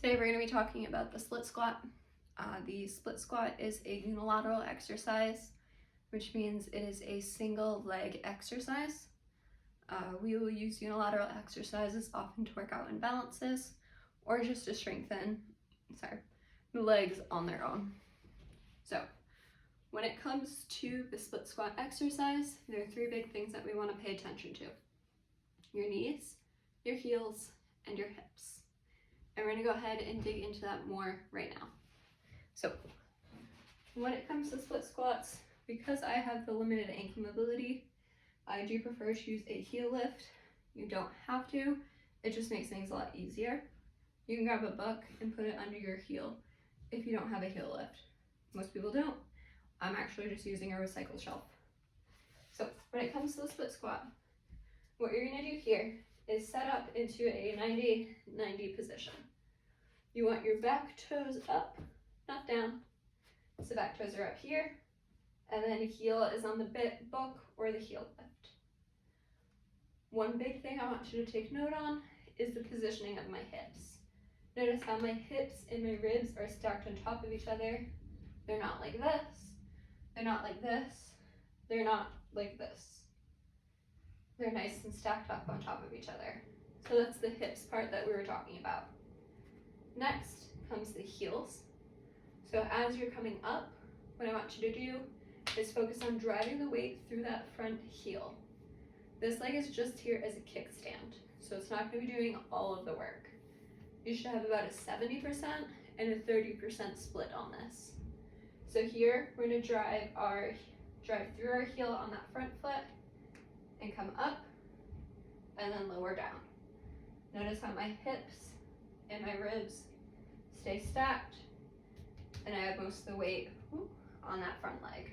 Today we're going to be talking about the split squat. The split squat is a unilateral exercise, which means it is a single leg exercise. We will use unilateral exercises often to work out imbalances or just to strengthen the legs on their own. So when it comes to the split squat exercise, there are three big things that we want to pay attention to: your knees, your heels, and your hips. And we're going to go ahead and dig into that more right now. So when it comes to split squats, because I have the limited ankle mobility, I do prefer to use a heel lift. You don't have to, it just makes things a lot easier. You can grab a book and put it under your heel if you don't have a heel lift. Most people don't. I'm actually just using a recycle shelf. So when it comes to the split squat, what you're going to do here is set up into a 90-90 position. You want your back toes up, not down. So back toes are up here, and then heel is on the book or the heel lift. One big thing I want you to take note on is the positioning of my hips. Notice how my hips and my ribs are stacked on top of each other. They're not like this, they're not like this, they're not like this. They're nice and stacked up on top of each other. So that's the hips part that we were talking about. Next comes the heels. So as you're coming up, what I want you to do is focus on driving the weight through that front heel. This leg is just here as a kickstand, so it's not going to be doing all of the work. You should have about a 70% and a 30% split on this. So here we're going to drive through our heel on that front foot and come up and then lower down. Notice how my hips and my ribs stay stacked, and I have most of the weight on that front leg.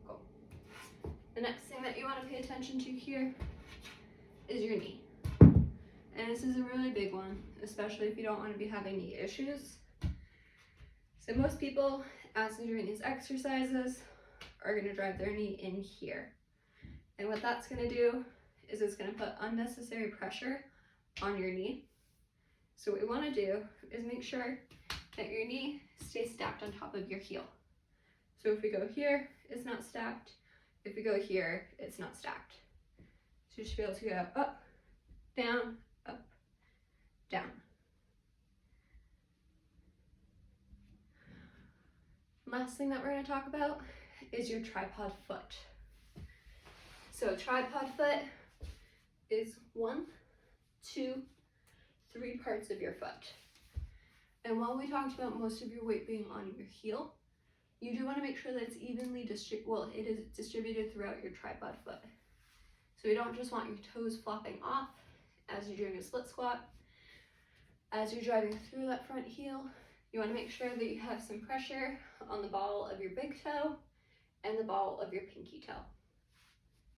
Cool. The next thing that you want to pay attention to here is your knee. And this is a really big one, especially if you don't want to be having knee issues. So most people, as they're doing these exercises, are going to drive their knee in here. And what that's going to do is it's going to put unnecessary pressure on your knee. So what we want to do is make sure that your knee stays stacked on top of your heel. So if we go here, it's not stacked. If we go here, it's not stacked. So you should be able to go up, down, up, down. Last thing that we're going to talk about is your tripod foot. So tripod foot is 1, 2, 3 parts of your foot. And while we talked about most of your weight being on your heel, you do want to make sure that it's evenly distributed throughout your tripod foot. So we don't just want your toes flopping off as you're doing a split squat. As you're driving through that front heel, you want to make sure that you have some pressure on the ball of your big toe and the ball of your pinky toe.